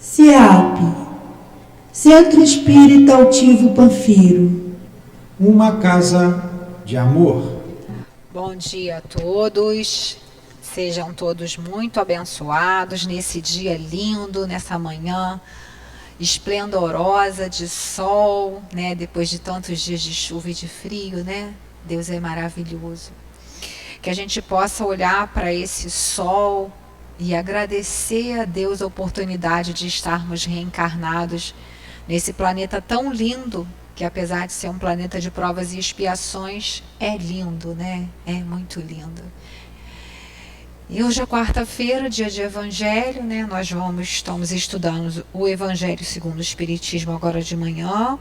CIAP, Centro Espírita Altivo Panfiro. Uma casa de amor. Bom dia a todos, sejam todos muito abençoados nesse dia lindo, nessa manhã esplendorosa de sol, né? Depois de tantos dias de chuva e de frio, né? Deus é maravilhoso. Que a gente possa olhar para esse sol e agradecer a Deus a oportunidade de estarmos reencarnados nesse planeta tão lindo, que apesar de ser um planeta de provas e expiações, é lindo, né? É muito lindo. E hoje é quarta-feira, dia de Evangelho, né? Nós estamos estudando o Evangelho segundo o Espiritismo agora de manhã.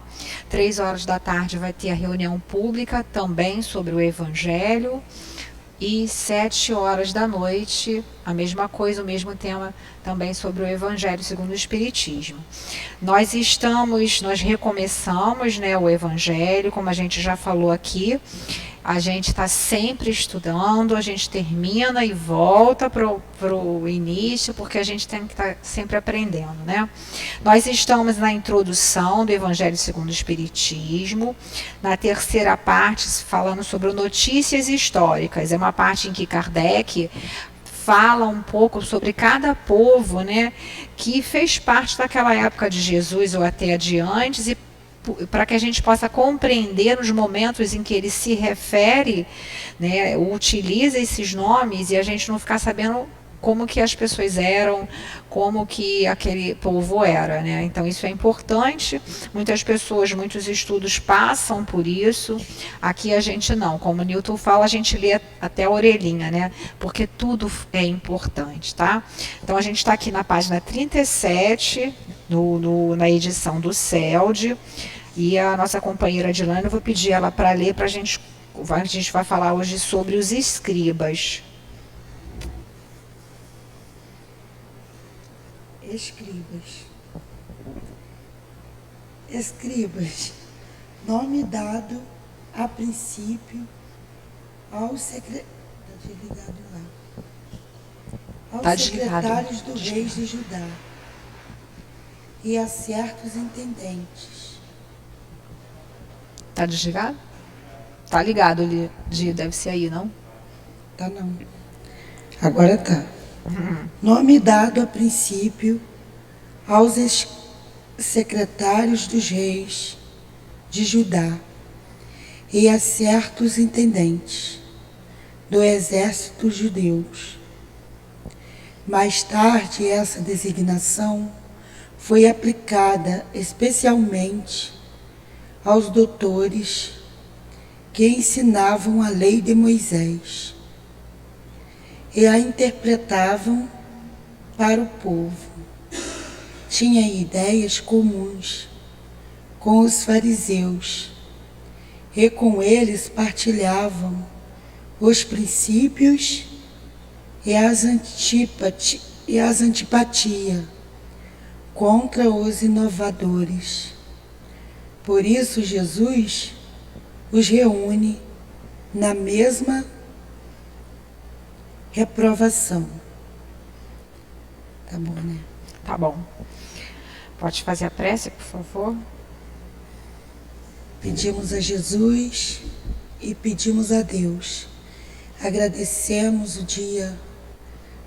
3 horas da tarde vai ter a reunião pública também sobre o Evangelho. E 7 horas da noite, a mesma coisa, o mesmo tema também sobre o Evangelho segundo o Espiritismo. Nós recomeçamos, né, o Evangelho, como a gente já falou aqui. A gente está sempre estudando, a gente termina e volta para o início, porque a gente tem que estar sempre aprendendo, né? Nós estamos na introdução do Evangelho segundo o Espiritismo, na terceira parte, falando sobre notícias históricas. É uma parte em que Kardec fala um pouco sobre cada povo, né, que fez parte daquela época de Jesus ou até adiante, e para que a gente possa compreender os momentos em que ele se refere, né, utiliza esses nomes e a gente não ficar sabendo como que as pessoas eram, como que aquele povo era, né? Então isso é importante. Muitas pessoas, muitos estudos passam por isso. Aqui a gente não. Como o Newton fala, a gente lê até a orelhinha, né? Porque tudo é importante, tá? Então a gente está aqui na página 37, na edição do CELD. E a nossa companheira Adilane, eu vou pedir ela para ler, a gente vai falar hoje sobre os escribas. Escribas, nome dado a princípio aos secretários do rei de Judá e a certos intendentes. Tá desligado? Tá ligado, deve ser aí, não? Tá não. Agora tá. Nome dado a princípio aos secretários dos reis de Judá e a certos intendentes do exército judeus. Mais tarde, essa designação foi aplicada especialmente aos doutores que ensinavam a lei de Moisés e a interpretavam para o povo. Tinha ideias comuns com os fariseus e com eles partilhavam os princípios e as antipatias contra os inovadores. Por isso Jesus os reúne na mesma reprovação. Tá bom, né? Tá bom. Pode fazer a prece, por favor? Pedimos a Jesus e pedimos a Deus. Agradecemos o dia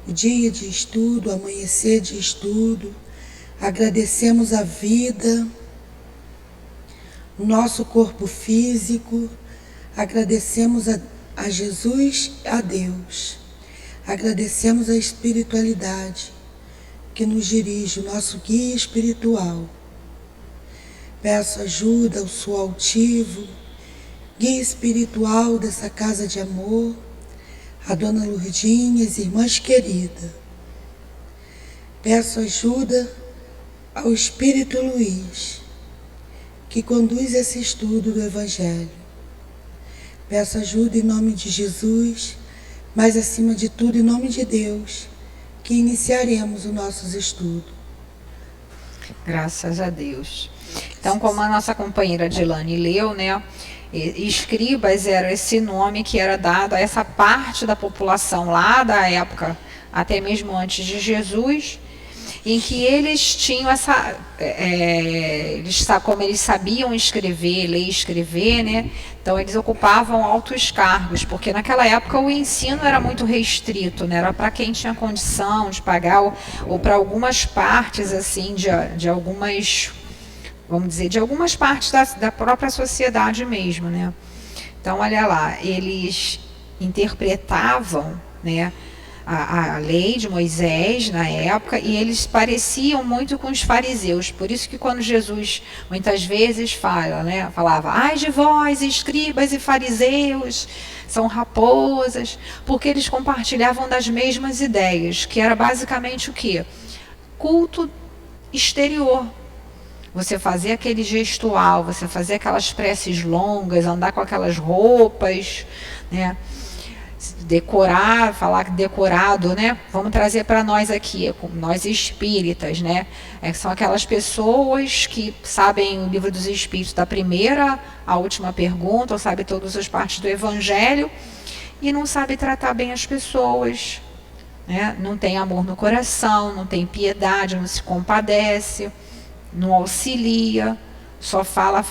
de estudo, o amanhecer de estudo. Agradecemos a vida, o nosso corpo físico. Agradecemos a Jesus, a Deus. Agradecemos a espiritualidade que nos dirige, o nosso guia espiritual. Peço ajuda ao Sou Altivo, guia espiritual dessa casa de amor, a Dona Lourdinha, as irmãs queridas. Peço ajuda ao Espírito Luiz, que conduz esse estudo do Evangelho. Peço ajuda em nome de Jesus, mas acima de tudo em nome de Deus, que iniciaremos os nossos estudos. Graças a Deus. Então, como a nossa companheira Adilane leu, né, escribas era esse nome que era dado a essa parte da população lá da época, até mesmo antes de Jesus, em que eles tinham como eles sabiam escrever, ler e escrever, né? Então eles ocupavam altos cargos, porque naquela época o ensino era muito restrito, né? Era para quem tinha condição de pagar, ou para algumas partes assim de algumas, vamos dizer, de algumas partes da própria sociedade mesmo, né? Então olha lá, eles interpretavam, né, a lei de Moisés na época, e eles pareciam muito com os fariseus. Por isso que quando Jesus muitas vezes falava, ai de vós, escribas e fariseus, são raposas, porque eles compartilhavam das mesmas ideias, que era basicamente o quê? Culto exterior. Você fazer aquele gestual, você fazer aquelas preces longas, andar com aquelas roupas, né? Decorar, falar decorado, né? Vamos trazer para nós aqui, nós espíritas, né? São aquelas pessoas que sabem o livro dos Espíritos da primeira à última pergunta, ou sabe todas as partes do Evangelho, e não sabe tratar bem as pessoas, né? Não tem amor no coração, não tem piedade, não se compadece, não auxilia, só fala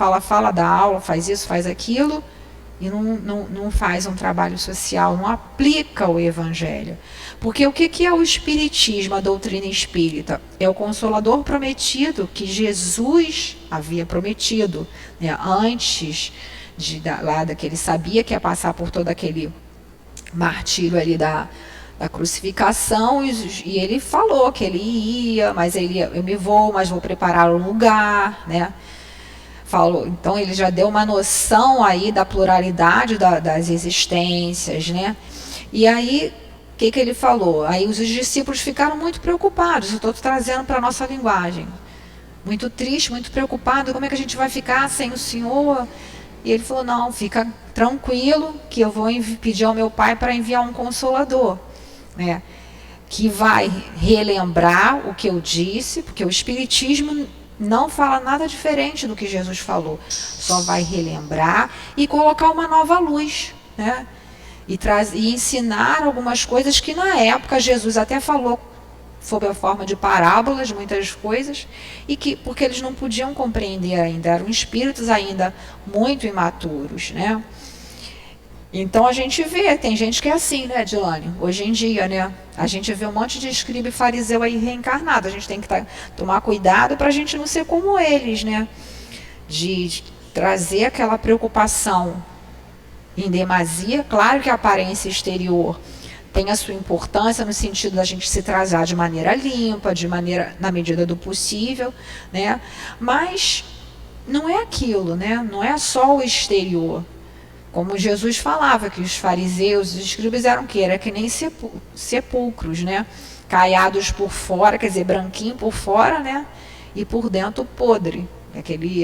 da aula, faz isso, faz aquilo, e não faz um trabalho social, não aplica o Evangelho. Porque o que é o Espiritismo, a doutrina espírita? É o Consolador prometido, que Jesus havia prometido, né, antes que ele sabia que ia passar por todo aquele martírio ali da crucificação, e ele falou que ele ia, eu me vou, mas vou preparar um lugar, né? Falou, então ele já deu uma noção aí da pluralidade das existências, né? E aí, o que ele falou? Aí os discípulos ficaram muito preocupados, eu estou trazendo para a nossa linguagem, muito triste, muito preocupado, como é que a gente vai ficar sem o Senhor? E ele falou, não, fica tranquilo, que eu vou pedir ao meu Pai para enviar um Consolador, né? Que vai relembrar o que eu disse, porque o Espiritismo não fala nada diferente do que Jesus falou, só vai relembrar e colocar uma nova luz, né? E ensinar algumas coisas que na época Jesus até falou sob a forma de parábolas, muitas coisas, porque eles não podiam compreender ainda, eram espíritos ainda muito imaturos, né? Então a gente vê, tem gente que é assim, né, Dilane? Hoje em dia, né? A gente vê um monte de escriba e fariseu aí reencarnado. A gente tem que tomar cuidado para a gente não ser como eles, né? De trazer aquela preocupação em demasia. Claro que a aparência exterior tem a sua importância no sentido da gente se tratar de maneira limpa, na medida do possível, né? Mas não é aquilo, né? Não é só o exterior. Como Jesus falava, que os fariseus, os escribas eram o quê? Era que nem sepulcros, né? Caiados por fora, quer dizer, branquinho por fora, né? E por dentro podre.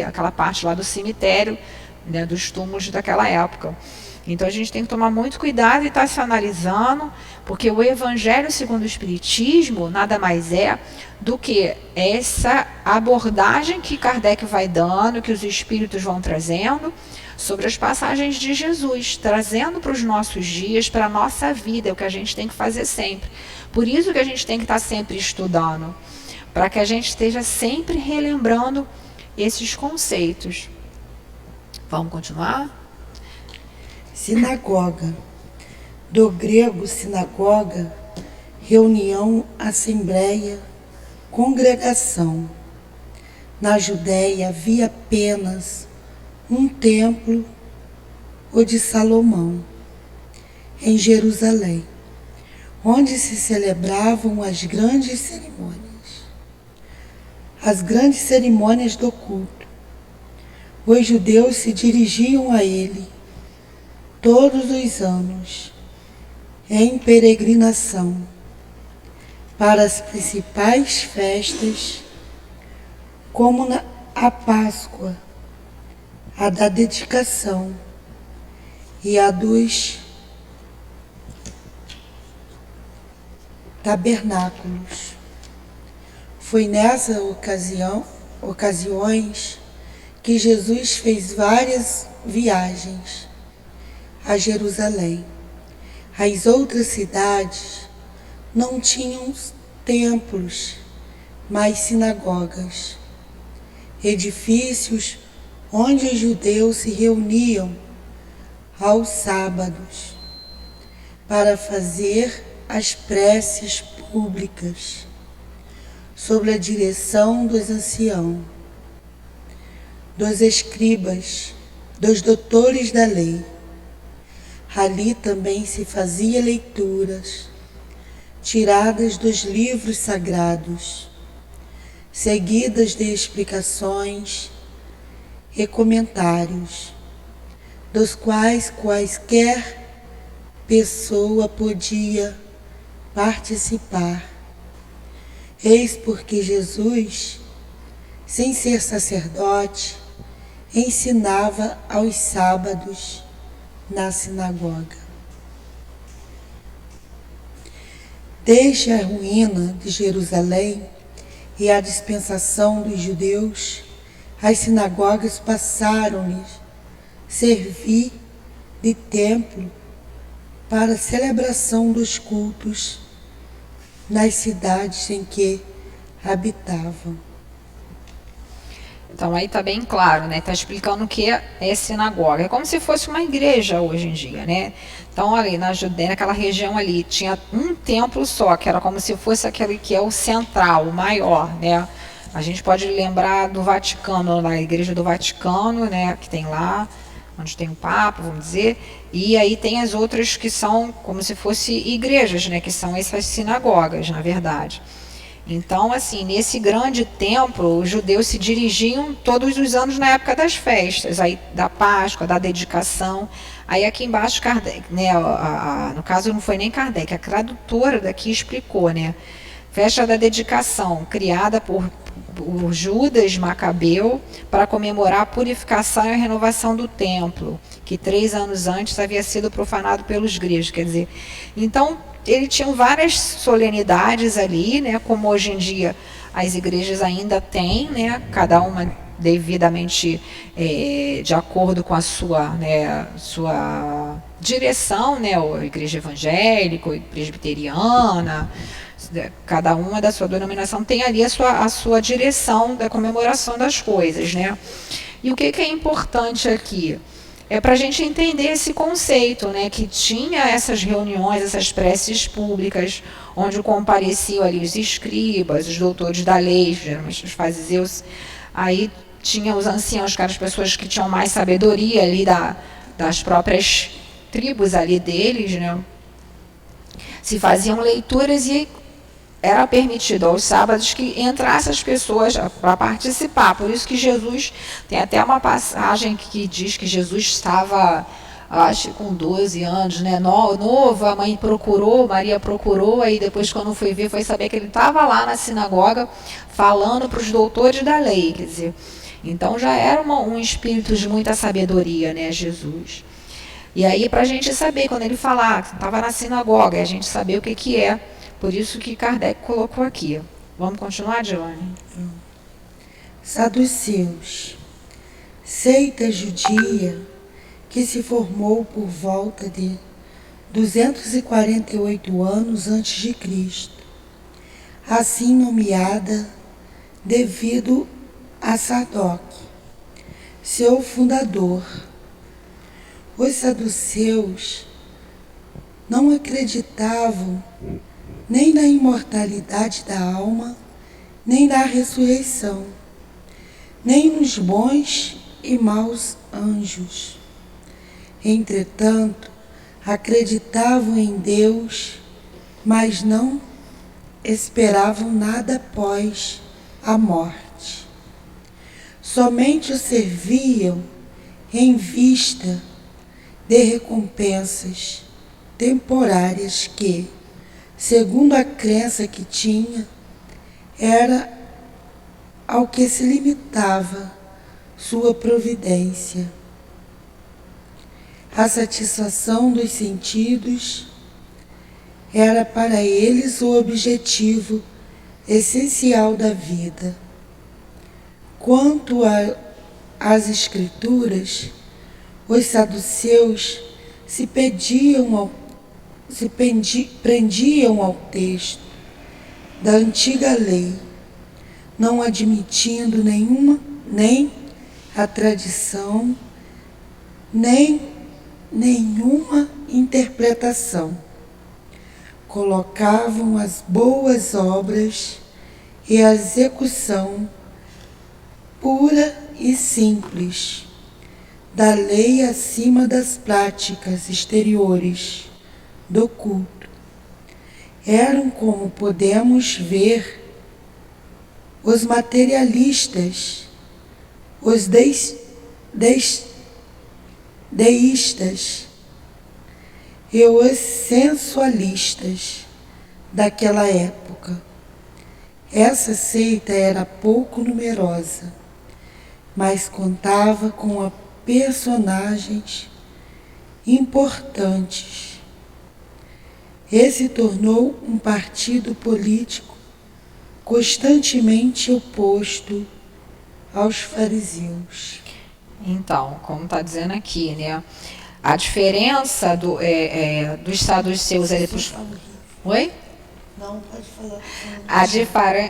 Aquela parte lá do cemitério, né? Dos túmulos daquela época. Então a gente tem que tomar muito cuidado e estar se analisando, porque o Evangelho segundo o Espiritismo nada mais é do que essa abordagem que Kardec vai dando, que os espíritos vão trazendo, sobre as passagens de Jesus, trazendo para os nossos dias, para a nossa vida, é o que a gente tem que fazer sempre. Por isso que a gente tem que estar sempre estudando, para que a gente esteja sempre relembrando esses conceitos. Vamos continuar? Sinagoga. Do grego sinagoga, reunião, assembleia, congregação. Na Judéia havia apenas um templo, o de Salomão, em Jerusalém, onde se celebravam as grandes cerimônias do culto. Os judeus se dirigiam a ele todos os anos, em peregrinação, para as principais festas, como a Páscoa, a da dedicação e a dos tabernáculos. Foi nessas ocasiões que Jesus fez várias viagens a Jerusalém. As outras cidades não tinham templos, mas sinagogas, edifícios onde os judeus se reuniam aos sábados para fazer as preces públicas, sob a direção dos anciãos, dos escribas, dos doutores da lei. Ali também se fazia leituras, tiradas dos livros sagrados, seguidas de explicações e comentários, dos quais quaisquer pessoa podia participar. Eis porque Jesus, sem ser sacerdote, ensinava aos sábados na sinagoga. Desde a ruína de Jerusalém e a dispensação dos judeus, as sinagogas passaram-lhes servir de templo para a celebração dos cultos nas cidades em que habitavam. Então aí está bem claro, né? Está explicando o que é sinagoga. É como se fosse uma igreja hoje em dia, né? Então ali na Judéia, naquela região ali, tinha um templo só, que era como se fosse aquele que é o central, o maior, né? A gente pode lembrar do Vaticano, na igreja do Vaticano, né? Que tem lá, onde tem o Papa, vamos dizer. E aí tem as outras que são como se fossem igrejas, né? Que são essas sinagogas, na verdade. Então, assim, nesse grande templo, os judeus se dirigiam todos os anos na época das festas, aí da Páscoa, da dedicação. Aí aqui embaixo, Kardec, né, no caso não foi nem Kardec, a tradutora daqui explicou, né? Festa da dedicação, criada por Judas Macabeu para comemorar a purificação e a renovação do templo, que 3 anos antes havia sido profanado pelos gregos, quer dizer. Então, ele tinha várias solenidades ali, né, como hoje em dia as igrejas ainda têm, né, cada uma devidamente de acordo com a sua, né, sua direção, né, a igreja evangélica, a presbiteriana, cada uma da sua denominação tem ali a sua direção da comemoração das coisas, né. E o que é importante aqui? É para a gente entender esse conceito, né, que tinha essas reuniões, essas preces públicas, onde compareciam ali os escribas, os doutores da lei, geralmente os fariseus, aí tinha os anciãos, que eram as pessoas que tinham mais sabedoria ali das próprias tribos ali deles, né, se faziam leituras e era permitido aos sábados que entrassem as pessoas para participar. Por isso que Jesus, tem até uma passagem que diz que Jesus estava, acho, com 12 anos, né, novo, a mãe procurou, Maria procurou, aí depois quando foi ver, foi saber que ele estava lá na sinagoga falando para os doutores da lei, quer dizer, então já era um espírito de muita sabedoria, né, Jesus. E aí para a gente saber, quando ele falar que estava na sinagoga, a gente saber o que é. Por isso que Kardec colocou aqui. Vamos continuar, Dione? Saduceus, seita judia que se formou por volta de 248 anos antes de Cristo, assim nomeada devido a Sadoc, seu fundador. Os saduceus não acreditavam nem na imortalidade da alma, nem na ressurreição, nem nos bons e maus anjos. Entretanto, acreditavam em Deus, mas não esperavam nada após a morte. Somente o serviam em vista de recompensas temporárias que, segundo a crença que tinha, era ao que se limitava sua providência. A satisfação dos sentidos era para eles o objetivo essencial da vida. Quanto às escrituras, os saduceus se prendiam ao texto da antiga lei, não admitindo nem a tradição, nem nenhuma interpretação. Colocavam as boas obras e a execução pura e simples da lei acima das práticas exteriores do culto. Eram, como podemos ver, os materialistas, os deístas e os sensualistas daquela época. Essa seita era pouco numerosa, mas contava com personagens importantes e se tornou um partido político constantemente oposto aos fariseus. Então, como está dizendo aqui, né? A diferença dos saduceus... Oi? Não, pode falar.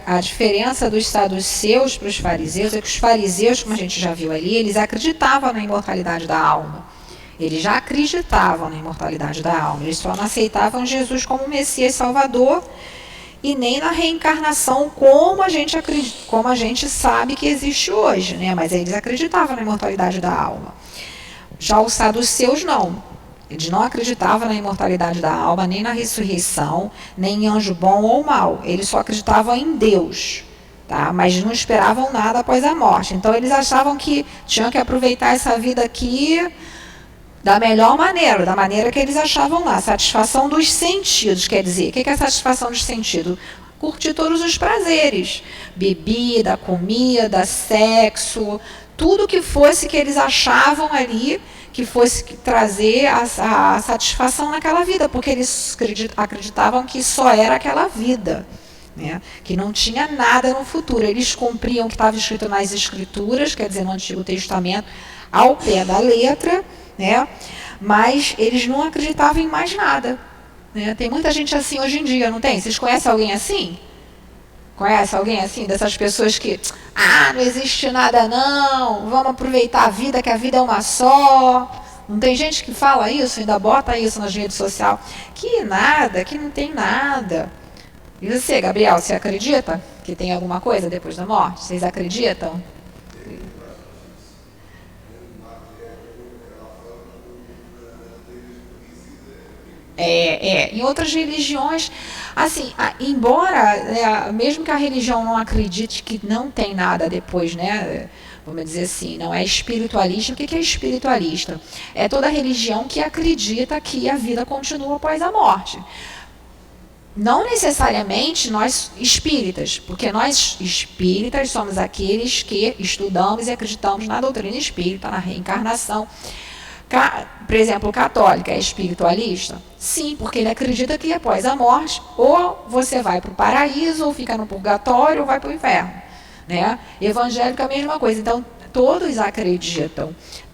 A diferença dos saduceus para os fariseus é que os fariseus, como a gente já viu ali, eles acreditavam na imortalidade da alma. Eles já acreditavam na imortalidade da alma. Eles só não aceitavam Jesus como Messias Salvador e nem na reencarnação como a gente sabe que existe hoje, né? Mas eles acreditavam na imortalidade da alma. Já os saduceus não. Eles não acreditavam na imortalidade da alma, nem na ressurreição, nem em anjo bom ou mau. Eles só acreditavam em Deus, tá? Mas não esperavam nada após a morte. Então eles achavam que tinham que aproveitar essa vida aqui da melhor maneira, da maneira que eles achavam lá. Satisfação dos sentidos, quer dizer, o que é a satisfação dos sentidos? Curtir todos os prazeres, bebida, comida, sexo, tudo que fosse que eles achavam ali, que fosse trazer a satisfação naquela vida, porque eles acreditavam que só era aquela vida, né? Que não tinha nada no futuro. Eles cumpriam o que estava escrito nas Escrituras, quer dizer, no Antigo Testamento, ao pé da letra, né? Mas eles não acreditavam em mais nada, né? Tem muita gente assim hoje em dia, não tem? Vocês conhecem alguém assim? Conhece alguém assim, dessas pessoas que, não existe nada não, vamos aproveitar a vida, que a vida é uma só. Não tem gente que fala isso, ainda bota isso nas redes sociais, que nada, que não tem nada. E você, Gabriel, você acredita que tem alguma coisa depois da morte? Vocês acreditam? Em outras religiões, assim, embora, mesmo que a religião não acredite que não tem nada depois, né, vamos dizer assim, não é espiritualista. O que é espiritualista? É toda religião que acredita que a vida continua após a morte. Não necessariamente nós espíritas, porque nós espíritas somos aqueles que estudamos e acreditamos na doutrina espírita, na reencarnação. Por exemplo, o católico é espiritualista? Sim, porque ele acredita que após a morte, ou você vai para o paraíso, ou fica no purgatório, ou vai para o inferno, né? Evangélico é a mesma coisa. Então, todos acreditam.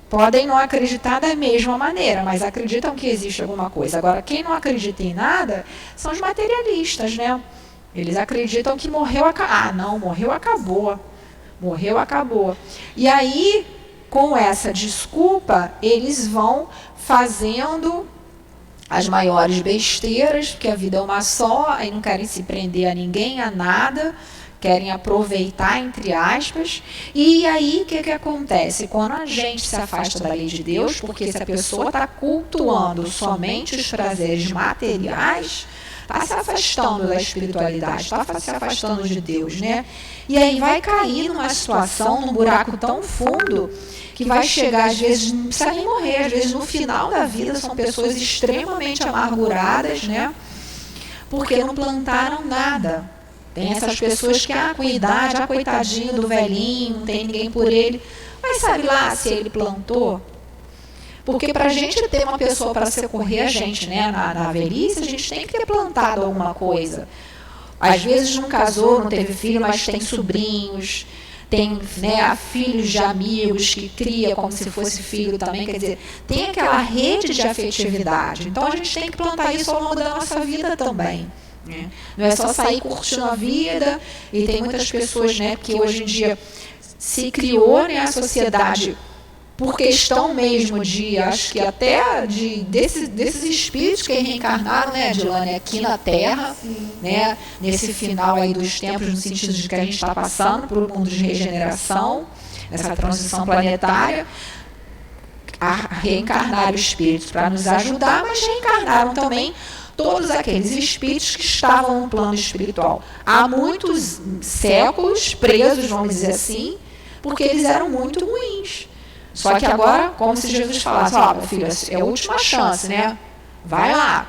Podem não acreditar da mesma maneira, mas acreditam que existe alguma coisa. Agora, quem não acredita em nada são os materialistas, né? Eles acreditam que morreu, morreu, acabou. Morreu, acabou. E aí, com essa desculpa, eles vão fazendo as maiores besteiras, porque a vida é uma só, aí não querem se prender a ninguém, a nada, querem aproveitar, entre aspas. E aí, o que acontece? Quando a gente se afasta da lei de Deus, porque se a pessoa está cultuando somente os prazeres materiais, está se afastando da espiritualidade, está se afastando de Deus, né? E aí vai cair numa situação, num buraco tão fundo, que vai chegar, às vezes, não precisa nem morrer, às vezes no final da vida são pessoas extremamente amarguradas, né? Porque não plantaram nada. Tem essas pessoas que, com idade, coitadinho do velhinho, não tem ninguém por ele. Mas sabe lá se ele plantou? Porque para a gente ter uma pessoa para socorrer a gente, né, na velhice, a gente tem que ter plantado alguma coisa. Às vezes não casou, não teve filho, mas tem sobrinhos, tem, né, filhos de amigos que cria como se fosse filho também, quer dizer, tem aquela rede de afetividade. Então a gente tem que plantar isso ao longo da nossa vida também, né? Não é só sair curtindo a vida, e tem muitas pessoas, né, porque hoje em dia se criou, né, a sociedade por questão mesmo de, acho que até desses espíritos que reencarnaram, né, Dilane, aqui na Terra, né, nesse final aí dos tempos, no sentido de que a gente está passando por um mundo de regeneração, essa transição planetária, a reencarnar os espíritos para nos ajudar, mas reencarnaram também todos aqueles espíritos que estavam no plano espiritual há muitos séculos, presos, vamos dizer assim, porque eles eram muito ruins. Só que agora, como se Jesus falasse, ó, meu filho, é a última chance, né? Vai lá.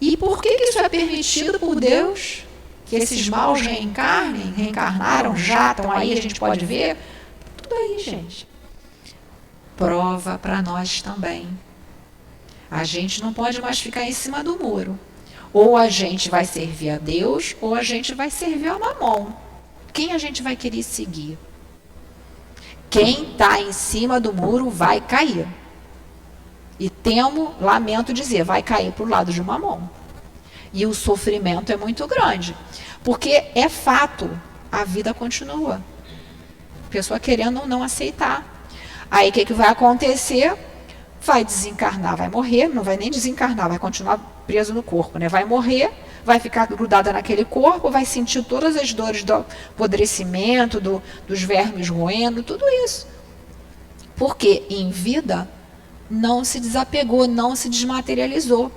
E por que isso é permitido por Deus? Que esses maus reencarnem, reencarnaram, já estão aí, a gente pode ver. Tudo aí, gente. Prova para nós também. A gente não pode mais ficar em cima do muro. Ou a gente vai servir a Deus, ou a gente vai servir a Mamon. Quem a gente vai querer seguir? Quem está em cima do muro vai cair. E temo, lamento dizer, vai cair para o lado de Mamon. E o sofrimento é muito grande. Porque é fato, a vida continua. A pessoa querendo ou não aceitar. Aí o que vai acontecer? Vai desencarnar, vai morrer, não vai nem desencarnar, vai continuar preso no corpo, né? Vai morrer, vai ficar grudada naquele corpo, vai sentir todas as dores do apodrecimento, dos vermes roendo, tudo isso. Porque em vida não se desapegou, não se desmaterializou.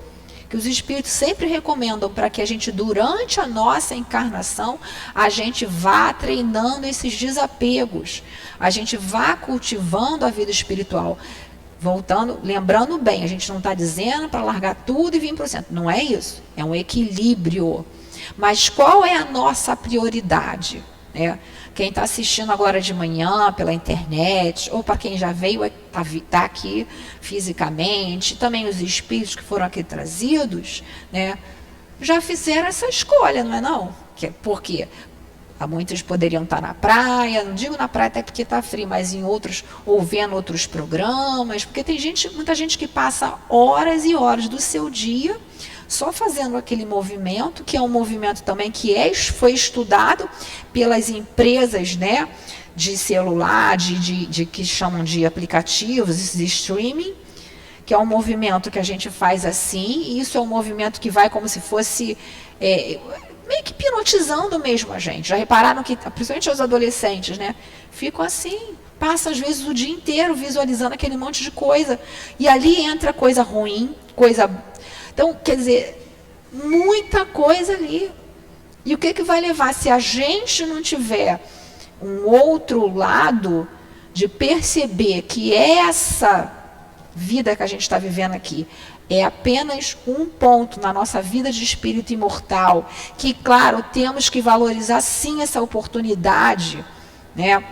Que os espíritos sempre recomendam para que a gente, durante a nossa encarnação, a gente vá treinando esses desapegos, a gente vá cultivando a vida espiritual. Voltando, lembrando bem, a gente não está dizendo para largar tudo e vir para o centro. Não é isso. É um equilíbrio. Mas qual é a nossa prioridade? Quem está assistindo agora de manhã pela internet, ou para quem já veio tá aqui fisicamente, também os espíritos que foram aqui trazidos, né, já fizeram essa escolha, não é não? Por quê? Muitos poderiam estar na praia, não digo na praia até porque está frio, mas em outros, ou vendo outros programas, porque tem muita gente que passa horas e horas do seu dia só fazendo aquele movimento, que é um movimento também que foi estudado pelas empresas, né, de celular, que chamam de aplicativos de streaming, que é um movimento que a gente faz assim, e isso é um movimento que vai como se fosse... meio que hipnotizando mesmo a gente. Já repararam que, principalmente os adolescentes, né, ficam assim, passam às vezes o dia inteiro visualizando aquele monte de coisa, e ali entra coisa ruim, coisa... Então, quer dizer, muita coisa ali. E o que vai levar? Se a gente não tiver um outro lado de perceber que essa vida que a gente está vivendo aqui é apenas um ponto na nossa vida de espírito imortal, que, claro, temos que valorizar sim essa oportunidade, né?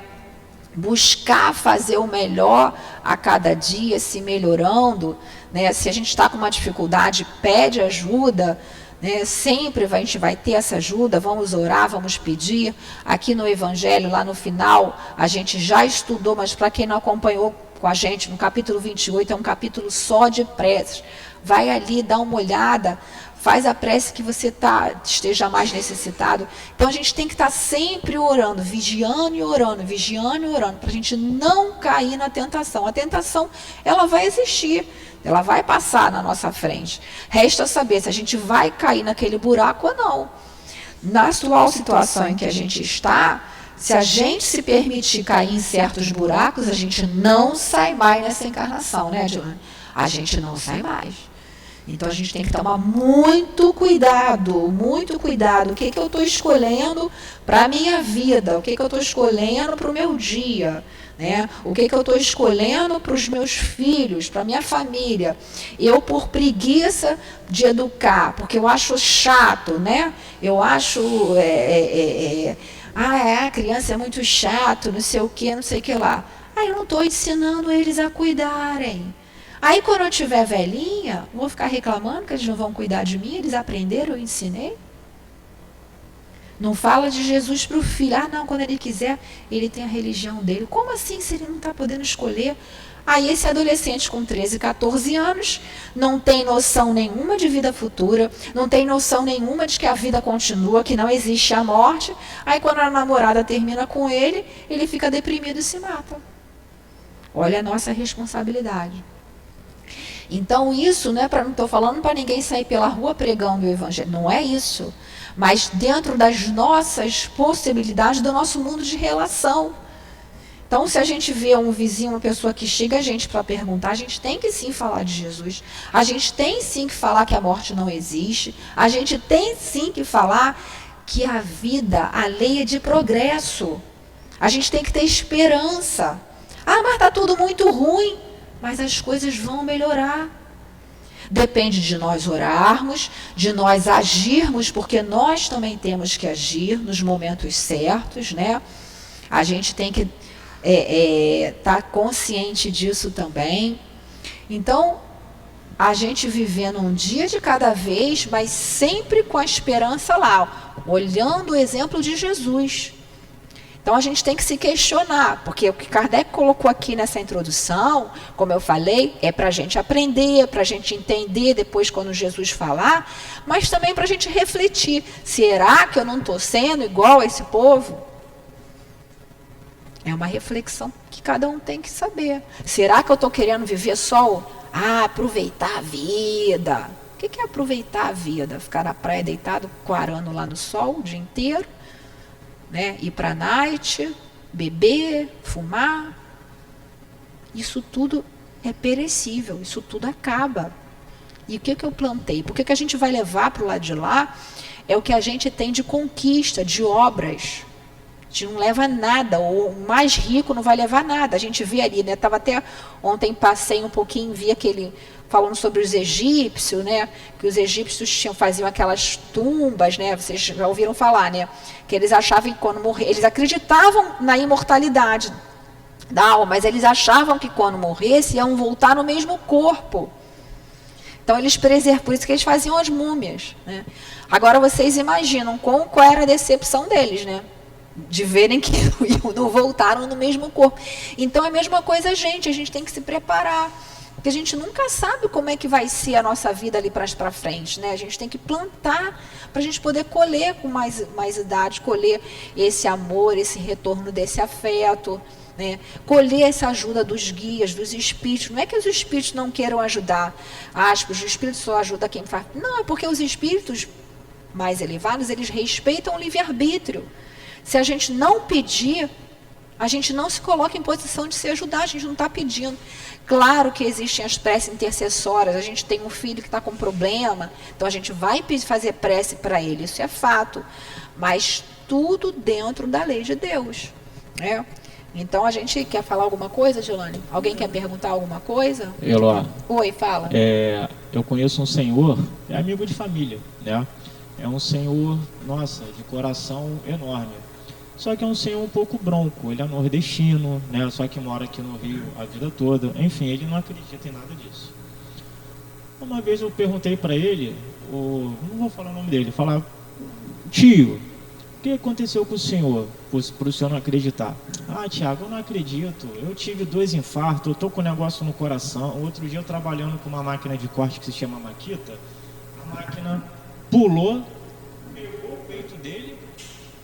Buscar fazer o melhor a cada dia, se melhorando, né? Se a gente está com uma dificuldade, pede ajuda, né? Sempre a gente vai ter essa ajuda, vamos orar, vamos pedir. Aqui no Evangelho, lá no final, a gente já estudou, mas para quem não acompanhou com a gente, no capítulo 28, é um capítulo só de preces. Vai ali, dá uma olhada, faz a prece que você esteja mais necessitado. Então a gente tem que estar sempre orando, vigiando e orando, para a gente não cair na tentação. A tentação, ela vai existir, ela vai passar na nossa frente. Resta saber se a gente vai cair naquele buraco ou não. Na atual situação em que a gente está, se a gente se permitir cair em certos buracos, a gente não sai mais nessa encarnação, né, Dilane? A gente não sai mais. Então a gente tem que tomar muito cuidado, muito cuidado. O que eu estou escolhendo para a minha vida? O que eu estou escolhendo para o meu dia? Né? O que eu estou escolhendo para os meus filhos, para a minha família? Eu, por preguiça de educar, porque eu acho chato, né? Eu acho... a criança é muito chato, não sei o que lá. Eu não estou ensinando eles a cuidarem. Aí, quando eu tiver velhinha, vou ficar reclamando que eles não vão cuidar de mim, eles aprenderam, eu ensinei? Não fala de Jesus para o filho. Ah, não, quando ele quiser, ele tem a religião dele. Como assim, se ele não está podendo escolher? Aí esse adolescente com 13, 14 anos, não tem noção nenhuma de vida futura, não tem noção nenhuma de que a vida continua, que não existe a morte. Aí quando a namorada termina com ele, ele fica deprimido e se mata. Olha a nossa responsabilidade. Então isso, não estou falando para ninguém sair pela rua pregando o evangelho, não é isso. Mas dentro das nossas possibilidades, do nosso mundo de relação. Então, se a gente vê um vizinho, uma pessoa que chega a gente para perguntar, a gente tem que sim falar de Jesus. A gente tem sim que falar que a morte não existe. A gente tem sim que falar que a vida, a lei é de progresso. A gente tem que ter esperança. Ah, mas está tudo muito ruim. Mas as coisas vão melhorar. Depende de nós orarmos, de nós agirmos, porque nós também temos que agir nos momentos certos, né? A gente tem que estar consciente disso também. Então, a gente vivendo um dia de cada vez, mas sempre com a esperança lá, olhando o exemplo de Jesus. Então, a gente tem que se questionar, porque o que Kardec colocou aqui nessa introdução, como eu falei, é para a gente aprender, para a gente entender depois quando Jesus falar, mas também para a gente refletir. Será que eu não estou sendo igual a esse povo? É uma reflexão que cada um tem que saber. Será que eu estou querendo viver só aproveitar a vida? O que é aproveitar a vida? Ficar na praia deitado, quarando lá no sol o dia inteiro? Né? Ir para a night, beber, fumar. Isso tudo é perecível, isso tudo acaba. E o que eu plantei? Porque o que a gente vai levar para o lado de lá é o que a gente tem de conquista, de obras. A gente não leva nada, o mais rico não vai levar nada. A gente vê ali, né? Tava até ontem, passei um pouquinho, vi aquele falando sobre os egípcios, né? Que os egípcios faziam aquelas tumbas, né? Vocês já ouviram falar, né? Que eles achavam que quando morrer, eles acreditavam na imortalidade da alma, mas eles achavam que quando morresse iam voltar no mesmo corpo. Então eles preservam, por isso que eles faziam as múmias, né? Agora vocês imaginam qual era a decepção deles, né? De verem que não voltaram no mesmo corpo. Então é a mesma coisa a gente tem que se preparar. Porque a gente nunca sabe como é que vai ser a nossa vida ali para frente, né? A gente tem que plantar para a gente poder colher com mais idade, colher esse amor, esse retorno desse afeto, né? Colher essa ajuda dos guias, dos espíritos. Não é que os espíritos não queiram ajudar, aspas, o espírito só ajuda quem faz. Não, é porque os espíritos mais elevados, eles respeitam o livre-arbítrio. Se a gente não pedir, a gente não se coloca em posição de se ajudar, a gente não está pedindo. Claro que existem as preces intercessórias, a gente tem um filho que está com problema, então a gente vai fazer prece para ele, isso é fato. Mas tudo dentro da lei de Deus, né? Então a gente quer falar alguma coisa, Gilane? Alguém quer perguntar alguma coisa? Eló. Oi, fala. Eu conheço um senhor, é amigo de família, né? É um senhor, nossa, de coração enorme. Só que é um senhor um pouco bronco, ele é nordestino, né? Só que mora aqui no Rio a vida toda. Enfim, ele não acredita em nada disso. Uma vez eu perguntei para ele, não vou falar o nome dele, falar, tio, o que aconteceu com o senhor, para o senhor não acreditar? Ah, Tiago, eu não acredito, eu tive 2 infartos, eu estou com um negócio no coração. Outro dia eu trabalhando com uma máquina de corte que se chama Makita, a máquina pulou, pegou o peito dele,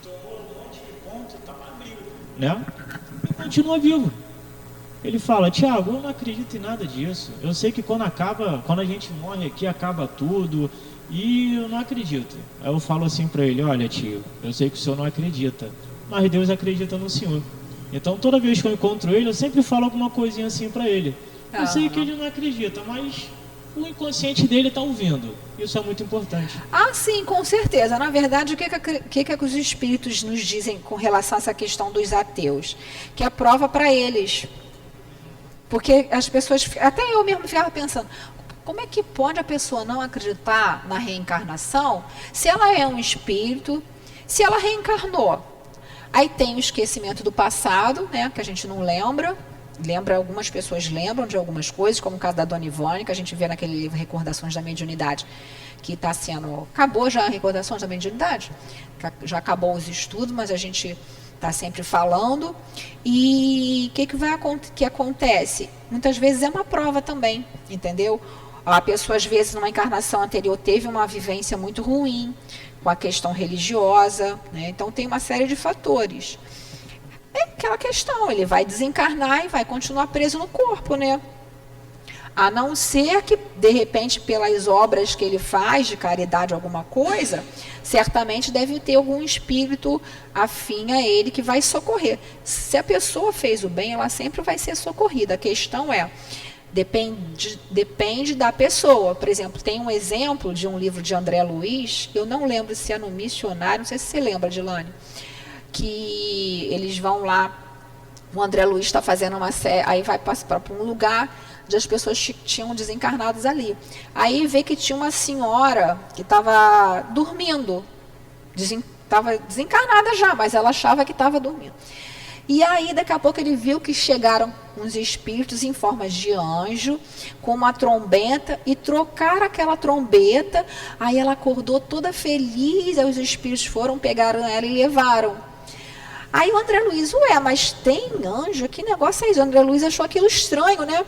tomou um monte de ponto e estava vivo, né? E continua vivo. Ele fala, Tiago, eu não acredito em nada disso. Eu sei que quando a gente morre aqui, acaba tudo. E eu não acredito. Aí eu falo assim para ele, olha tio, eu sei que o senhor não acredita, mas Deus acredita no senhor. Então toda vez que eu encontro ele, eu sempre falo alguma coisinha assim para ele. Eu sei que ele não acredita, mas o inconsciente dele está ouvindo. Isso é muito importante. Ah, sim, com certeza. Na verdade, o que os espíritos nos dizem com relação a essa questão dos ateus? Que é a prova para eles. Porque as pessoas, até eu mesmo ficava pensando, como é que pode a pessoa não acreditar na reencarnação se ela é um espírito, se ela reencarnou? Aí tem o esquecimento do passado, né, que a gente não lembra, Algumas pessoas lembram de algumas coisas, como o caso da Dona Ivone, que a gente vê naquele livro Recordações da Mediunidade, que está sendo... Acabou já a Recordações da Mediunidade? Já acabou os estudos, mas a gente está sempre falando. E o que acontece? Muitas vezes é uma prova também, entendeu? A pessoa, às vezes, numa encarnação anterior, teve uma vivência muito ruim com a questão religiosa, né? Então, tem uma série de fatores. É aquela questão, ele vai desencarnar e vai continuar preso no corpo, né? A não ser que, de repente, pelas obras que ele faz, de caridade, alguma coisa, certamente deve ter algum espírito afim a ele que vai socorrer. Se a pessoa fez o bem, ela sempre vai ser socorrida. A questão é, depende da pessoa. Por exemplo, tem um exemplo de um livro de André Luiz, eu não lembro se é no Missionário, não sei se você lembra, Dilane, que eles vão lá, o André Luiz está fazendo uma série, aí vai para um lugar onde as pessoas tinham desencarnados ali. Aí vê que tinha uma senhora que estava dormindo, estava desencarnada já, mas ela achava que estava dormindo. E aí, daqui a pouco, ele viu que chegaram uns espíritos em forma de anjo, com uma trombeta, e trocaram aquela trombeta. Aí ela acordou toda feliz, aí os espíritos foram, pegaram ela e levaram. Aí o André Luiz, mas tem anjo? Que negócio é isso? O André Luiz achou aquilo estranho, né?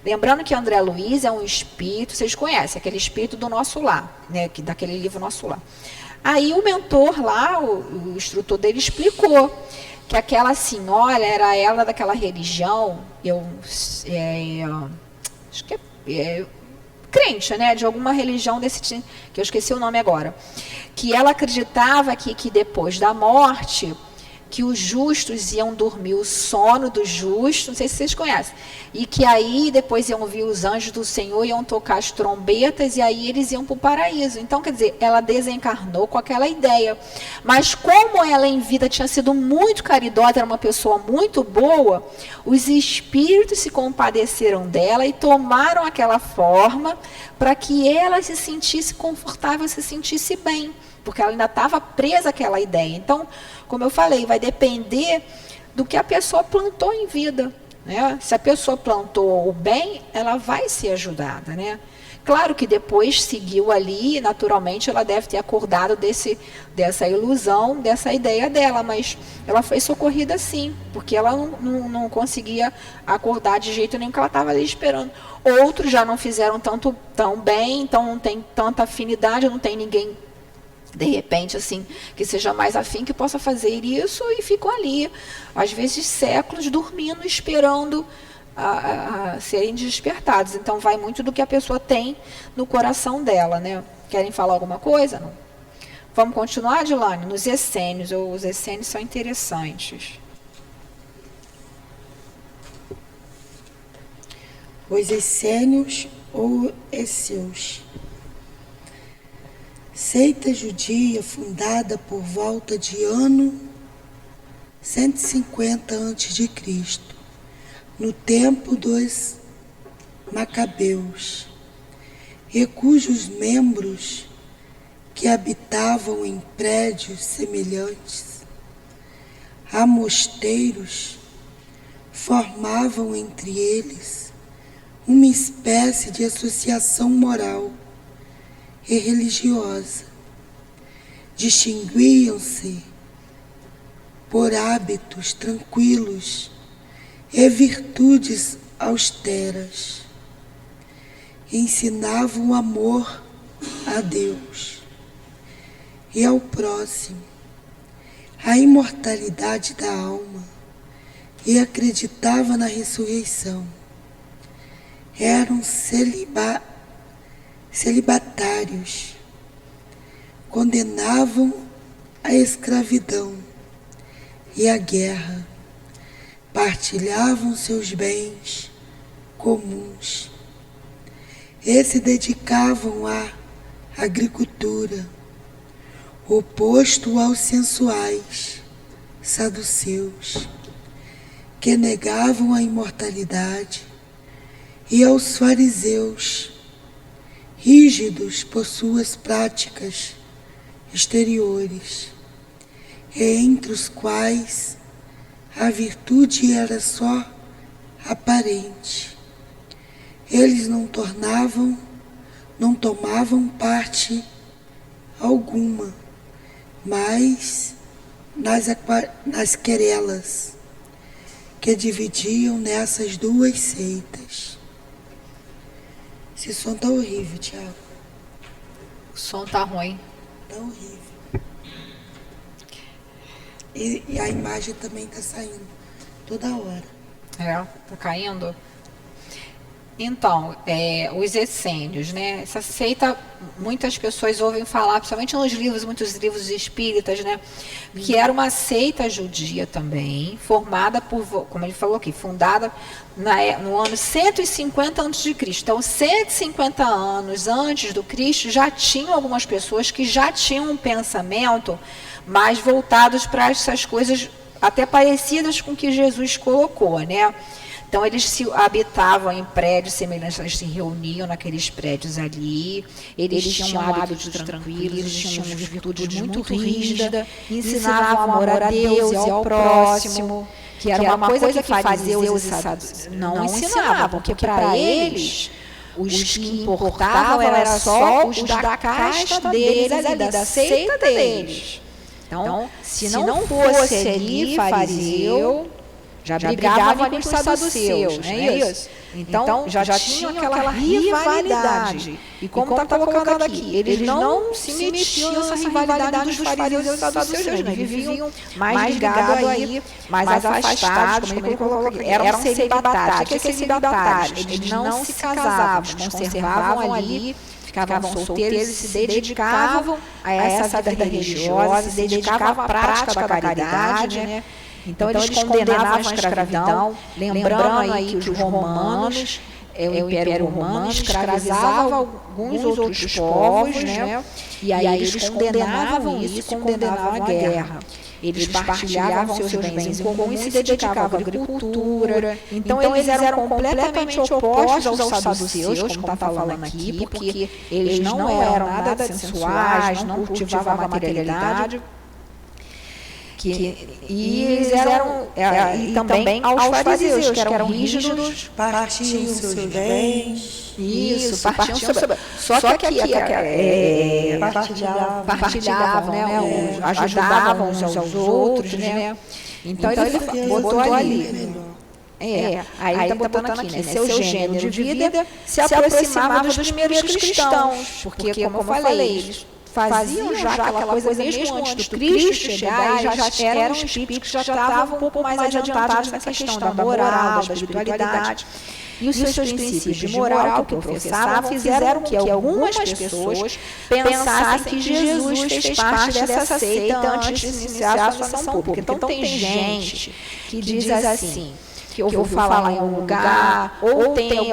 Lembrando que André Luiz é um espírito, vocês conhecem, aquele espírito do Nosso Lar, né? Daquele livro Nosso Lar. Aí o mentor lá, o instrutor dele, explicou que aquela senhora era ela daquela religião, acho que é crente, né, de alguma religião desse tipo, que eu esqueci o nome agora, que ela acreditava que depois da morte, que os justos iam dormir o sono dos justos, não sei se vocês conhecem, e que aí depois iam vir os anjos do Senhor, iam tocar as trombetas, e aí eles iam para o paraíso. Então, quer dizer, ela desencarnou com aquela ideia. Mas como ela em vida tinha sido muito caridosa, era uma pessoa muito boa, os espíritos se compadeceram dela e tomaram aquela forma para que ela se sentisse confortável, se sentisse bem, porque ela ainda estava presa àquela ideia. Então, como eu falei, vai depender do que a pessoa plantou em vida, né? Se a pessoa plantou o bem, ela vai ser ajudada, né? Claro que depois seguiu ali, naturalmente ela deve ter acordado dessa ilusão, dessa ideia dela, mas ela foi socorrida sim, porque ela não conseguia acordar de jeito nenhum, que ela estava ali esperando. Outros já não fizeram tão bem, então não tem tanta afinidade, não tem ninguém de repente, assim, que seja mais afim, que possa fazer isso, e ficam ali, às vezes séculos, dormindo, esperando a serem despertados. Então, vai muito do que a pessoa tem no coração dela, né? Querem falar alguma coisa? Não? Vamos continuar, Dilane? Nos essênios. Os essênios são interessantes. Os essênios ou esseus. Seita judia fundada por volta de ano 150 a.C., no tempo dos Macabeus, e cujos membros, que habitavam em prédios semelhantes a mosteiros, formavam entre eles uma espécie de associação moral e religiosa. Distinguiam-se por hábitos tranquilos e virtudes austeras. Ensinavam o amor a Deus e ao próximo, a imortalidade da alma, e acreditavam na ressurreição. Eram celibatários, condenavam a escravidão e a guerra, partilhavam seus bens comuns e se dedicavam à agricultura, oposto aos sensuais saduceus, que negavam a imortalidade, e aos fariseus, rígidos por suas práticas exteriores, e entre os quais a virtude era só aparente. Eles não tomavam parte alguma, mas nas querelas que dividiam nessas duas seitas. Esse som tá horrível, Tiago. O som tá ruim. Tá horrível. E a imagem também tá saindo toda hora. Tá caindo. Então, os essênios, né? Essa seita, muitas pessoas ouvem falar, principalmente nos livros, muitos livros espíritas, né? Que era uma seita judia também, formada por, como ele falou aqui, fundada no ano 150 a.C. Então, 150 anos antes do Cristo, já tinham algumas pessoas que já tinham um pensamento mais voltados para essas coisas até parecidas com o que Jesus colocou, né? Então, eles se habitavam em prédios semelhantes, eles se reuniam naqueles prédios ali, eles tinham hábitos tranquilos, eles tinham virtudes muito rígidas, ensinavam amor a Deus e ao próximo, que era uma coisa que fariseus e saduceus não ensinavam, porque para eles, os que importavam era só os da casta deles, ali, da seita deles. Então, se não fosse ali fariseu, já brigava ali com os saduceus, não é isso? Então, já tinha aquela rivalidade. E como está colocado aqui, eles não se metiam nessa rivalidade dos fariseus e saduceus, eles viviam mais ligados aí, mais afastados, como ele colocou aqui. Eram celibatários. O que é celibatários? Eles não se casavam, eles conservavam ali, ficavam solteiros, eles se dedicavam a essa vida religiosa, se dedicavam à prática da caridade, né? Então eles condenavam a escravidão, lembrando aí que os romanos, o Império Romano, escravizava alguns outros povos, né? E aí eles condenavam isso e condenavam a guerra. Eles partilhavam seus bens em comum e se dedicavam à agricultura. Então eles eram completamente opostos aos saduceus, como está falando aqui, porque eles não eram nada sensuais, não cultivavam a materialidade. E eles eram e também aos fariseus, que eram rígidos, partiam seus bens. Isso, partiam sobre. Só que aqui partilhavam, né? Ajudavam uns aos outros, né? Então ele botou ali. Aí está botando aqui, né? Seu gênero de vida se aproximava dos primeiros cristãos, porque, como eu falei, eles faziam já aquela coisa mesmo antes do Cristo chegar, e já eram espíritos que já estavam um pouco mais adiantados nessa questão da moral, da espiritualidade. E os seus princípios de moral que professavam fizeram que algumas pessoas pensassem que Jesus fez parte dessa seita antes de iniciar a sua missão pública. Então tem gente que diz assim, que eu vou falar em algum lugar, ou tem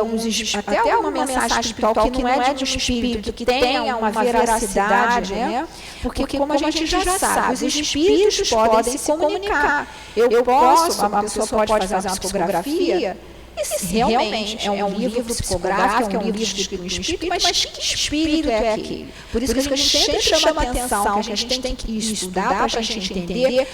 até alguma mensagem espiritual que não é de um espírito, que tenha uma veracidade, né? Porque como a gente já sabe, os espíritos podem se comunicar. Uma pessoa pode fazer uma psicografia. Esse realmente é um livro psicográfico, é um livro escrito no espírito, mas que espírito é aquele? Por isso que a gente sempre chama a atenção, que a gente tem que estudar para a gente entender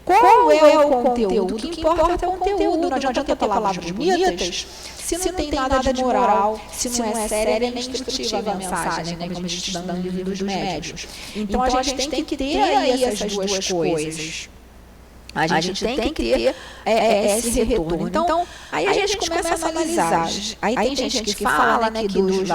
qual é o conteúdo. O que importa é o conteúdo. Não adianta ter palavras bonitas se não tem nada de moral, se não é séria nem instrutiva a mensagem, né? Como a gente estuda no livro dos médiuns. Então a gente tem que ter aí essas duas coisas. A gente tem que ter esse retorno. Então, aí a gente começa a analisar. Aí tem gente que fala, né, que dos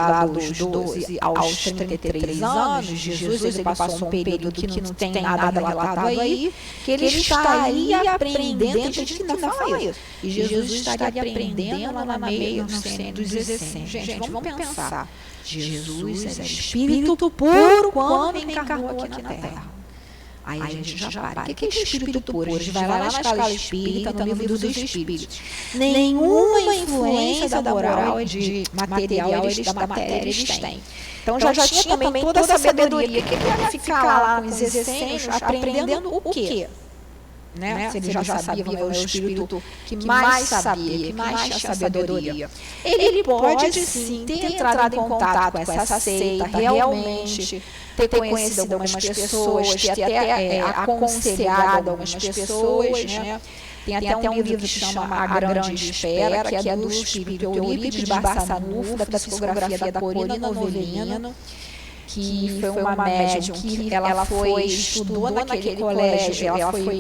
12 aos 33 anos, Jesus ele passou um período que não tem nada relatado aí, que ele está ali aprendendo, tem gente que não fala isso. E Jesus estaria aprendendo lá no meio dos essênios. Gente, vamos pensar. Jesus era espírito puro quando encarnou aqui na Terra. Aí a gente já para. O que é espírito puro? A gente vai lá na escala espírita, no livro dos espíritos. Nenhuma influência da moral e de material da matéria eles têm. Então já tinha também toda a sabedoria. Que ele ia ficar lá com os essênios aprendendo o quê? Né? Se ele já sabia, é o espírito que mais sabia, que mais tinha sabedoria. Ele pode sim ter entrado em contato com essa seita realmente, ter conhecido algumas pessoas, ter até aconselhado algumas pessoas, né? Tem até um livro que chama A Grande Espera, que é do espírito Eurípides Barçanufo, da psicografia da Corina Novelino, que foi uma médium que ela estudou naquele colégio,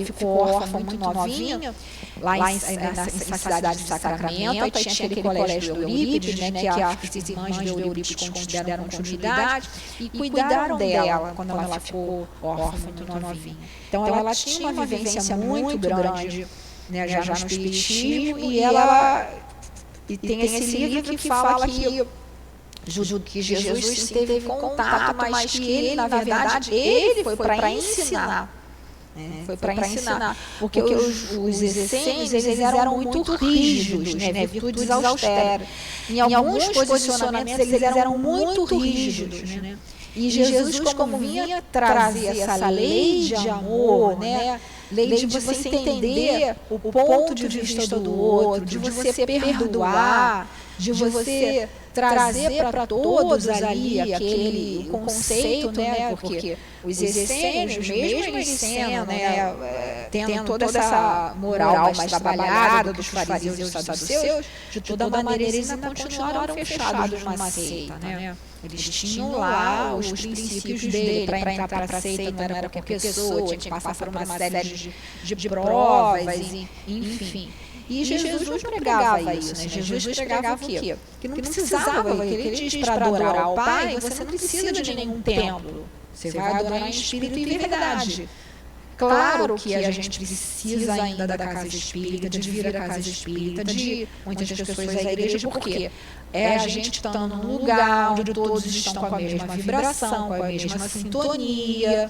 ficou órfã muito novinha, lá em Cidade de Sacramento, aí tinha aquele colégio do Eurípides, né, que as irmãs do Eurípides consideram continuidade, e cuidaram dela quando ela ficou órfã muito novinha. Então ela tinha uma vivência muito grande, né, já no espiritismo, e tem esse livro que fala que Jesus teve contato, mas que ele, na verdade, ele foi para ensinar. Foi para ensinar, porque os essênios, eles eram muito rígidos, né, virtudes austeras. Em alguns posicionamentos, eles eram muito rígidos, né? E Jesus, como vinha trazer essa lei de amor, né, lei de você entender o ponto de vista do outro, de você perdoar, de você trazer para todos ali aquele conceito, né? Porque os essênios, mesmo eles sendo, né, tendo toda essa moral mais trabalhada dos fariseus e dos saduceus, de toda maneira eles ainda continuaram fechados numa seita, né? Eles tinham lá os princípios dele. Para entrar para a seita não era qualquer pessoa, tinha que passar por uma série de provas, enfim. E Jesus não pregava isso, né? Jesus pregava o quê? Que não precisava, que ele diz para adorar o Pai, você não precisa de nenhum templo. Você vai adorar em espírito e verdade. Claro que a gente precisa ainda da casa espírita, de vir à casa espírita, de muitas pessoas à igreja, porque é a gente estando num lugar onde todos estão com a mesma vibração, com a mesma sintonia.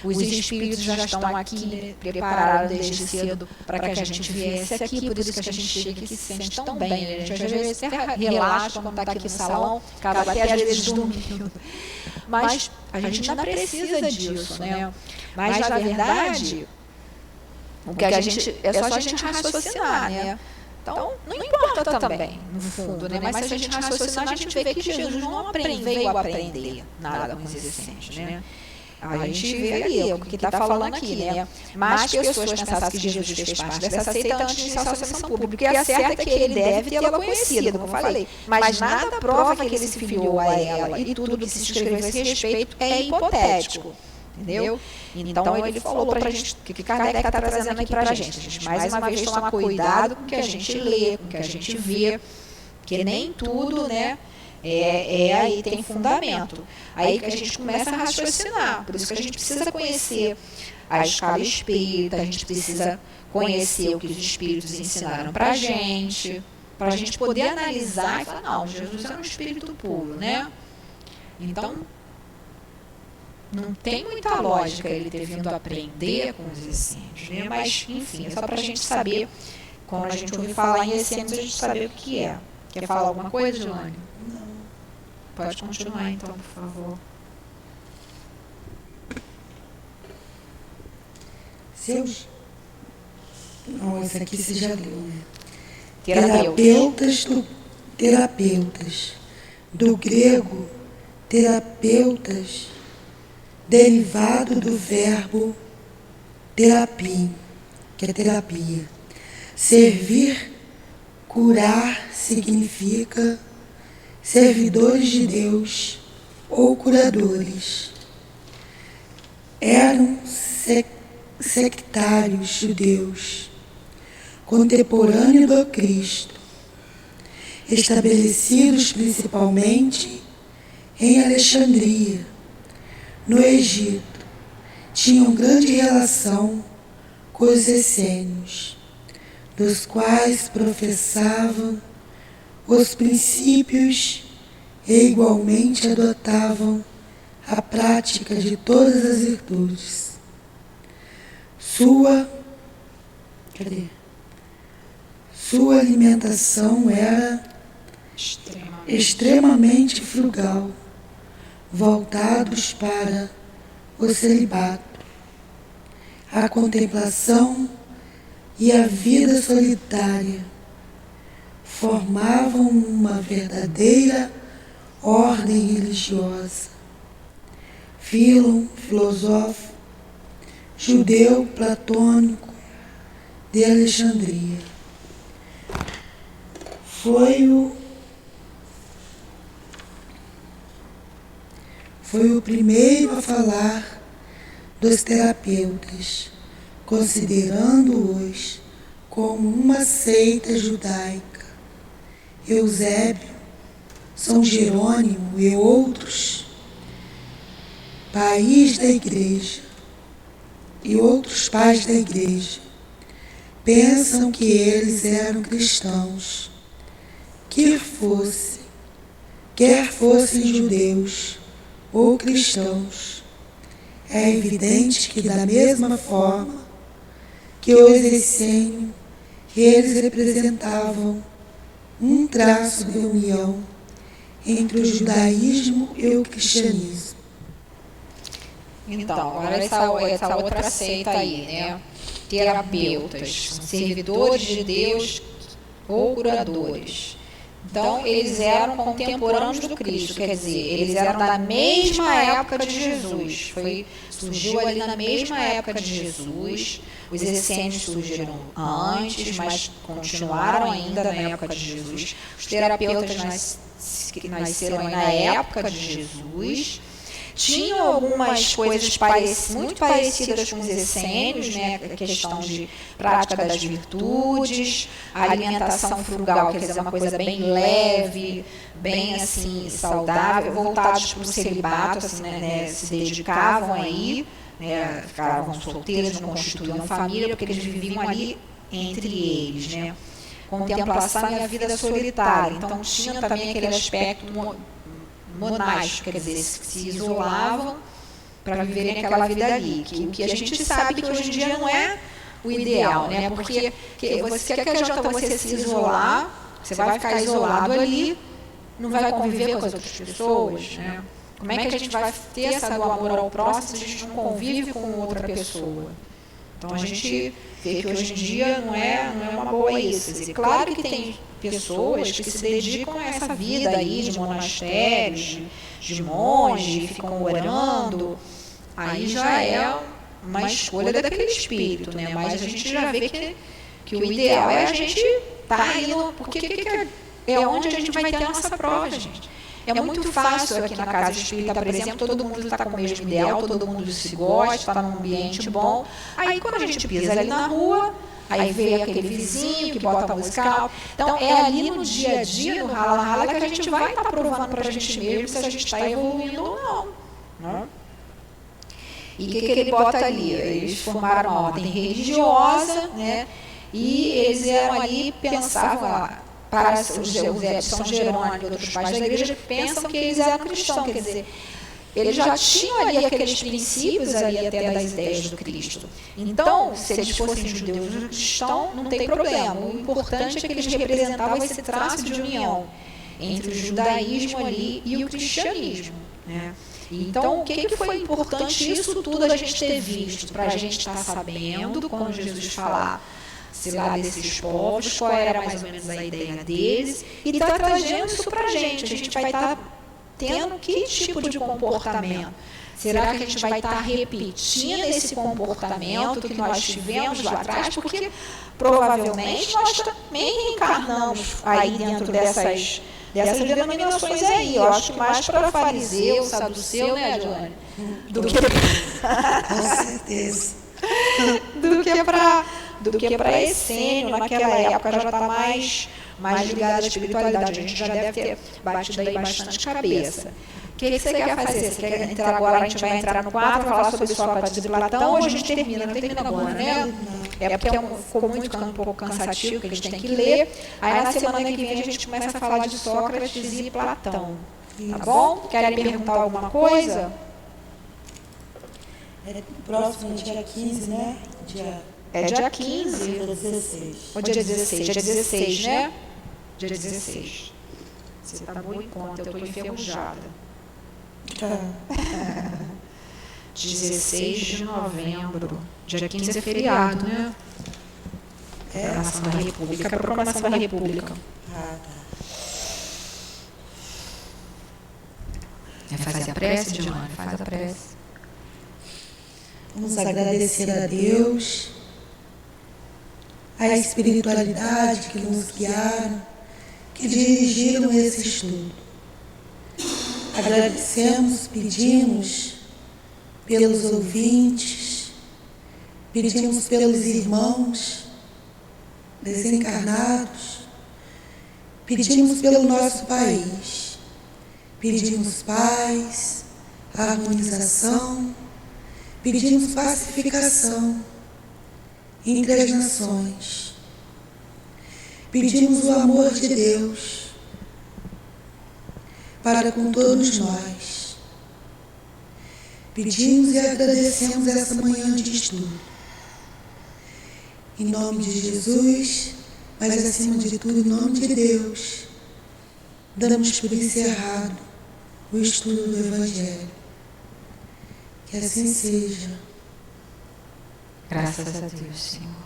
Os espíritos já estão aqui preparados desde cedo para que a gente viesse aqui, por isso que a gente chega aqui e se sente tão bem, né? A gente às vezes até relaxa quando está aqui no salão, acaba até às vezes dormindo. Mas a gente ainda precisa disso, né? Mas na verdade, o que a gente, é só a gente raciocinar, né? Então, não importa também, no fundo, né? Mas se a gente raciocinar, a gente vê que Jesus não veio aprender nada com os essênios, né? A gente vê ali o que está falando aqui, né? Mas pessoas pensassem que Jesus fez parte dessa seita antes de iniciar a sua missão pública. Porque é certo que ele deve tê-la conhecido, como eu falei. Mas nada prova que ele se filiou a ela. E tudo que se escreveu a esse respeito é hipotético. Entendeu? Então ele falou para a gente, que Kardec está trazendo aqui para a gente. Mais uma vez, tomar cuidado com o que a gente lê, com o que a gente vê. Porque nem tudo, né? Aí tem fundamento. Aí que a gente começa a raciocinar. Por isso que a gente precisa conhecer a escala espírita, a gente precisa conhecer o que os espíritos ensinaram para a gente poder analisar e falar, não, Jesus é um espírito puro, né? Então, não tem muita lógica ele ter vindo aprender com os essênios, né? Mas, enfim, é só para a gente saber, quando a gente ouvir falar em essênios, a gente saber o que é. Quer falar alguma coisa, Joane? Pode continuar, então, por favor. Seus? Não, essa aqui você já leu, né? Terapeutas. Do grego, terapeutas, derivado do verbo terapia, que é terapia. Servir, curar, significa servidores de Deus ou curadores. Eram sectários judeus, contemporâneos do Cristo, estabelecidos principalmente em Alexandria, no Egito. Tinham grande relação com os essênios, dos quais professavam os princípios e igualmente adotavam a prática de todas as virtudes. Sua alimentação era extremamente frugal, voltados para o celibato, a contemplação e a vida solitária. Formavam uma verdadeira ordem religiosa. Filon, filósofo, judeu platônico, de Alexandria. Foi o primeiro a falar dos terapeutas, considerando-os como uma seita judaica. Eusébio, São Jerônimo e outros pais da Igreja pensam que eles eram cristãos, quer fossem judeus ou cristãos. É evidente que, da mesma forma que os essênios, eles representavam um traço de união entre o judaísmo e o cristianismo. Então, agora essa outra seita aí, né? Terapeutas, servidores de Deus ou curadores. Então, eles eram contemporâneos do Cristo, quer dizer, eles eram da mesma época de Jesus. Surgiu ali na mesma época de Jesus. Os essênios surgiram antes, mas continuaram ainda na época de Jesus. Os terapeutas nasceram na época de Jesus. Tinham algumas coisas muito parecidas com os essênios, né? A questão de prática das virtudes, a alimentação frugal, quer dizer, uma coisa bem leve, bem assim, saudável, voltados para o celibato, assim, né? Se dedicavam aí, né? Ficavam solteiros, não constituíam família, porque eles viviam ali entre eles, né? Contemplação e a vida solitária. Então tinha também aquele aspecto monástico, quer dizer, se isolavam para viverem aquela vida ali, que a gente sabe que hoje em dia não é o ideal, né? Porque você quer que adianta você se isolar, você vai ficar isolado ali, não vai conviver com as outras pessoas, né? Como é que a gente vai ter essa do amor ao próximo se a gente não convive com outra pessoa? Então a gente vê que hoje em dia não é uma boa isso. Quer dizer, claro que tem pessoas que se dedicam a essa vida aí de monastérios, de monge, ficam orando. Aí já é uma escolha daquele espírito, né? Mas a gente já vê que o ideal é a gente estar indo, porque é onde a gente vai ter a nossa prova, gente. É muito fácil aqui na casa espírita, por exemplo, todo mundo está com o mesmo ideal, todo mundo se gosta, está num ambiente bom. Aí quando a gente pisa ali na rua, aí vê aquele vizinho que bota a música alta. Então é ali no dia a dia, no rala-rala, que a gente vai estar provando para a gente mesmo se a gente está evoluindo ou não. Né? E o que ele bota ali? Eles formaram uma ordem religiosa, né? E eles eram ali, pensavam para os São Jerônimo e outros pais da igreja, pensam que eles eram cristãos, quer dizer, eles já tinham ali aqueles princípios ali até das ideias do Cristo. Então, se eles fossem judeus ou cristãos, não tem problema. O importante é que eles representavam esse traço de união entre o judaísmo ali e o cristianismo, né? Então, o que foi importante isso tudo a gente ter visto, para a gente estar sabendo, quando Jesus falar, sei lá, desses povos, qual era mais ou menos a ideia deles, e está trazendo isso para a gente vai estar tendo que tipo de comportamento? Será que a gente vai estar repetindo esse comportamento que nós tivemos lá atrás? Porque provavelmente nós também reencarnamos aí dentro dessas denominações aí. Eu acho que mais para fariseu, saduceu, né, Joane? Com certeza. Do que para essênio, naquela época já está mais ligada à espiritualidade. A gente já deve ter batido aí bastante cabeça. O que você quer fazer? Você quer entrar agora? A gente vai entrar no 4, falar sobre Sócrates e Platão, ou a gente termina? Não termina agora, né? É porque ficou um pouco cansativo, que a gente tem que ler. Aí na semana que vem a gente começa a falar de Sócrates e Platão. Tá bom? Querem perguntar alguma coisa? É próximo, dia 15, né? É dia 15. Dia 16. Ou dia 16? Dia 16, né? Dia 16. Você tá bom em conta, eu estou enferrujada. 16 de novembro. Dia 15 é feriado, né? Proclamação da República. É a proclamação da República. Tá. É fazer a prece, Dione? Faz a prece. Vamos agradecer a Deus à espiritualidade que nos guiaram, que dirigiram esse estudo. Agradecemos, pedimos pelos ouvintes, pedimos pelos irmãos desencarnados, pedimos pelo nosso país, pedimos paz, harmonização, pedimos pacificação entre as nações, pedimos o amor de Deus para com todos nós. Pedimos e agradecemos essa manhã de estudo. Em nome de Jesus, mas acima de tudo, em nome de Deus, damos por encerrado o estudo do Evangelho. Que assim seja. Graças a Deus, Senhor.